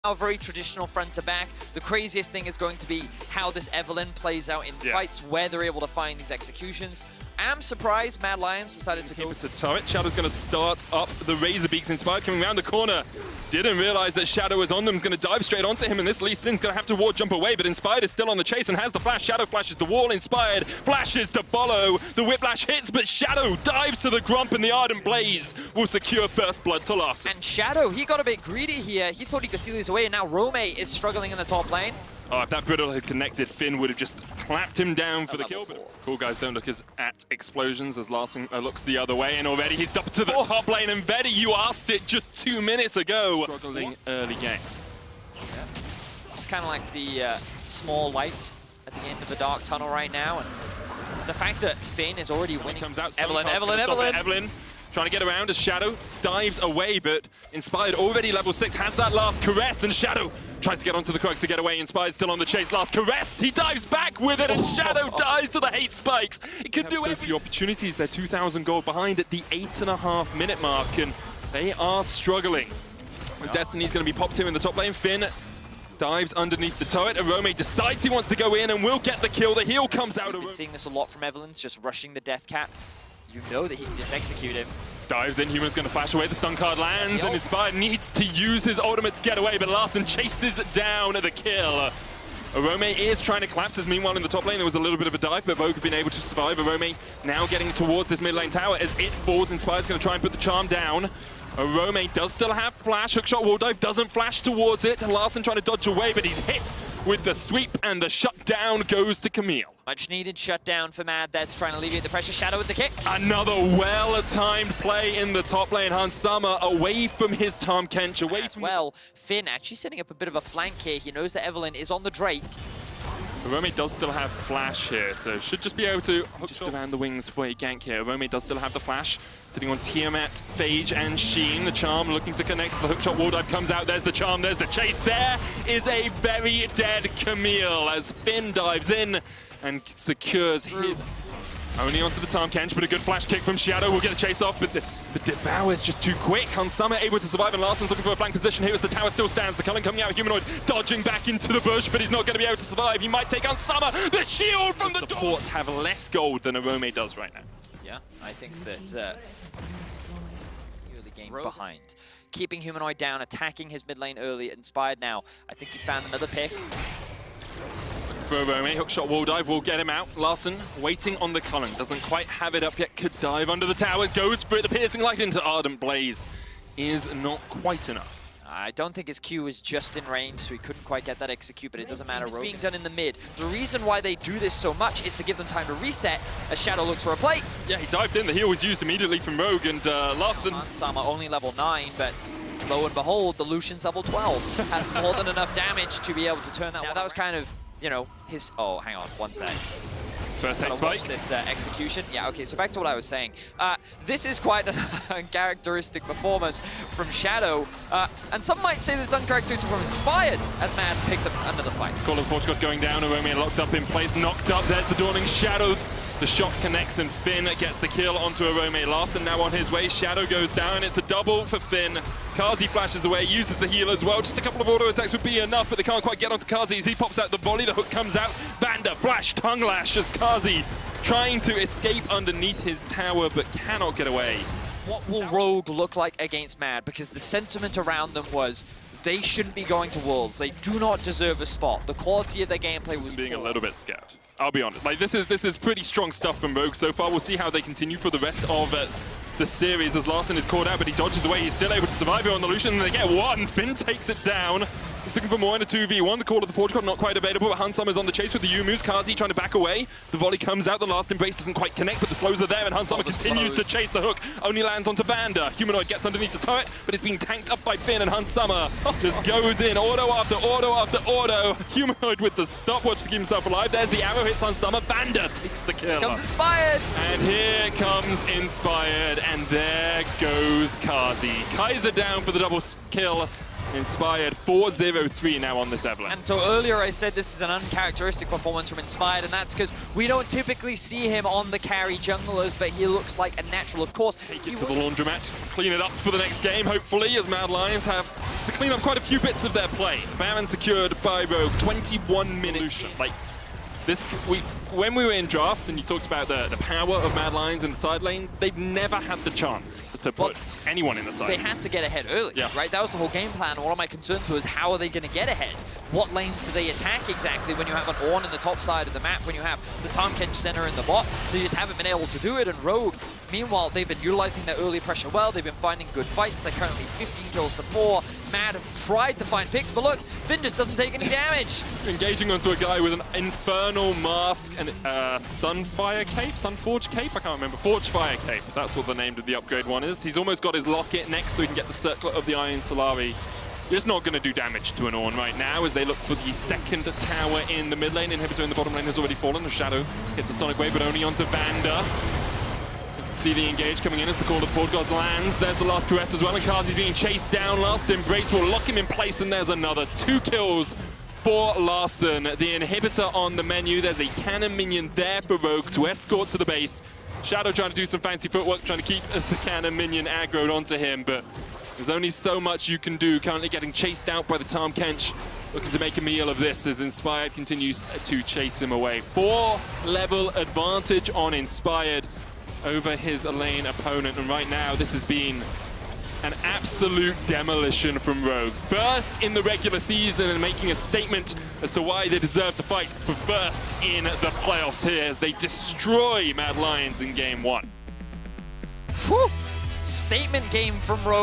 Now, very traditional front to back. The craziest thing is going to be how this Evelyn plays out in fights, where they're able to find these executions. I'm surprised Mad Lions decided to go to turret. Shadow's going to start up the Razorbeaks. Inspired coming around the corner. Didn't realize that Shadow was on them. Is going to dive straight onto him, and this Lee Sin's going to have to ward jump away, but Inspired is still on the chase and has the flash. Shadow flashes the wall. Inspired flashes to follow. The Whiplash hits, but Shadow dives to the Grump, and the Ardent Blaze will secure first blood to Larson. And Shadow, he got a bit greedy here. He thought he could steal these away, and now Rome is struggling in the top lane. Oh, if that Brittle had connected, Finn would have just clapped him down for the kill. But cool guys don't look at explosions as Larson looks the other way, and already he's up to the top lane. And Vedi, you asked it just 2 minutes ago. Struggling early game. Yeah. It's kind of like the small light at the end of the dark tunnel right now, and the fact that Finn is already winning. Comes out. Evelyn. Trying to get around as Shadow dives away, but Inspired already level 6, has that last caress, and Shadow tries to get onto the Crux to get away. Inspired still on the chase, last caress, he dives back with it, and Shadow dies to the hate spikes. It could do every opportunities. They're 2,000 gold behind at the 8.5 minute mark, and they are struggling. Destiny's going to be popped here in the top lane. Finn dives underneath the turret. Arome decides he wants to go in and will get the kill. The heal comes out. We've been seeing this a lot from Evelyn's, just rushing the death cap. You know that he can just execute him. Dives in, Human's going to flash away, the stun card lands, and Inspired needs to use his ultimate to get away, but Larson chases down the kill. Arome is trying to collapse us. Meanwhile, in the top lane, there was a little bit of a dive, but Vogue have been able to survive. Arome now getting towards this mid lane tower as it falls. Inspired's going to try and put the charm down. Arome does still have flash. Hookshot wall dive doesn't flash towards it. Larson trying to dodge away, but he's hit with the sweep, and the shutdown goes to Camille. Much needed shutdown for Mad that's trying to alleviate the pressure. Shadow with the kick. Another well-timed play in the top lane. Hans Sama away from his Tahm Kench, away from... Well, Finn actually setting up a bit of a flank here. He knows that Evelyn is on the Drake. Arome does still have flash here, so should just be able to hook just around the wings for a gank here. Arome does still have the flash, sitting on Tiamat, Phage, and Sheen. The charm looking to connect, so the hookshot wall dive comes out. There's the charm, there's the chase. There is a very dead Camille as Finn dives in and secures his... Only onto the Tahm Kench, but a good flash kick from Shadow will get the chase off, but the Devour is just too quick. Hansama able to survive, and Larson's looking for a flank position here as the tower still stands. The Cullen coming out, Humanoid dodging back into the bush, but he's not going to be able to survive. He might take Hansama. The shield from the supports have less gold than Arome does right now. Yeah, I think that early game behind. Keeping Humanoid down, attacking his mid lane early, Inspired now. I think he's found another pick. For Arome, hookshot wall dive will get him out. Larson waiting on the Cullen, doesn't quite have it up yet, could dive under the tower, goes for it, the piercing light into Ardent Blaze is not quite enough. I don't think his Q was just in range, so he couldn't quite get that execute, but it doesn't matter. It's being done in the mid. The reason why they do this so much is to give them time to reset as Shadow looks for a play. Yeah, he dived in, the heal was used immediately from Rogue, and Larson... Sama only level 9, but lo and behold, the Lucian's level 12. Has more than enough damage to be able to turn that. Now, that was kind of, you know, his... Oh, hang on, one sec. First hit spike. This execution. Yeah, okay, so back to what I was saying. This is quite an uncharacteristic performance from Shadow. And some might say this is uncharacteristic from Inspired as Mad picks up another fight. Call of Forge got going down, Arome locked up in place, knocked up. There's the Dawning Shadow. The shot connects and Finn gets the kill onto Arome. Larson now on his way. Shadow goes down. It's a double for Finn. Kazi flashes away, uses the heal as well. Just a couple of auto attacks would be enough, but they can't quite get onto Kazi as he pops out the volley. The hook comes out. Banda, flash, tongue lash as Kazi trying to escape underneath his tower, but cannot get away. What will Rogue look like against Mad? Because the sentiment around them was they shouldn't be going to Worlds. They do not deserve a spot. The quality of their gameplay was being a little bit scared. I'll be honest. Like this is pretty strong stuff from Rogue so far. We'll see how they continue for the rest of the series as Larson is caught out, but he dodges away. He's still able to survive here on the Lucian, and they get one. Finn takes it down. He's looking for more in a 2v1. The Call of the Forge God not quite available, but Hansama is on the chase with the Yumus. Kazi trying to back away. The volley comes out. The last embrace doesn't quite connect, but the slows are there, and Hansama continues to chase the hook. Only lands onto Banda. Humanoid gets underneath the turret, but it's being tanked up by Finn, and Hansama just goes in. Auto after auto after auto. Humanoid with the stopwatch to keep himself alive. There's the arrow, hits Hansama. Banda takes the kill. Here comes Inspired. And here comes Inspired, and there goes Kazi. Kaiser down for the double kill. Inspired 4-0-3 now on this Evelyn. And so earlier I said this is an uncharacteristic performance from Inspired, and that's because we don't typically see him on the carry junglers, but he looks like a natural, of course. Take it to the laundromat, clean it up for the next game, hopefully, as Mad Lions have to clean up quite a few bits of their play. Baron secured by Rogue, 21 minutes. Like, this, when we were in draft and you talked about the power of Mad Lions in the side lanes, they've never had the chance to put anyone in the side. They had to get ahead early, right? That was the whole game plan. One of my concerns was, how are they going to get ahead? What lanes do they attack exactly when you have an Ornn in the top side of the map, when you have the Tahm center in the bot? They just haven't been able to do it, and Rogue, meanwhile, they've been utilizing their early pressure well. They've been finding good fights. They're currently 15 kills to 4. Mad have tried to find picks, but look, Finn just doesn't take any damage. Engaging onto a guy with an Infernal Mask and Sunfire Cape? Sunforge Cape? I can't remember. Forgefire Cape. That's what the name of the upgrade one is. He's almost got his locket next so he can get the Circlet of the Iron Solari. It's not going to do damage to an Ornn right now as they look for the second tower in the mid lane. Inhibitor in the bottom lane has already fallen. The Shadow hits a Sonic Wave, but only onto Vander. You can see the engage coming in as the Call of Ford God lands. There's the last caress as well, and Kazi's being chased down. Last Embrace will lock him in place, and there's another 2 kills for Larssen. The Inhibitor on the menu. There's a cannon minion there for Rogue to escort to the base. Shadow trying to do some fancy footwork, trying to keep the cannon minion aggroed onto him, but there's only so much you can do. Currently getting chased out by the Tahm Kench, looking to make a meal of this as Inspired continues to chase him away. 4-level advantage on Inspired over his lane opponent, and right now this has been an absolute demolition from Rogue. First in the regular season and making a statement as to why they deserve to fight for first in the playoffs here as they destroy Mad Lions in Game 1. Whew. Statement game from Rogue.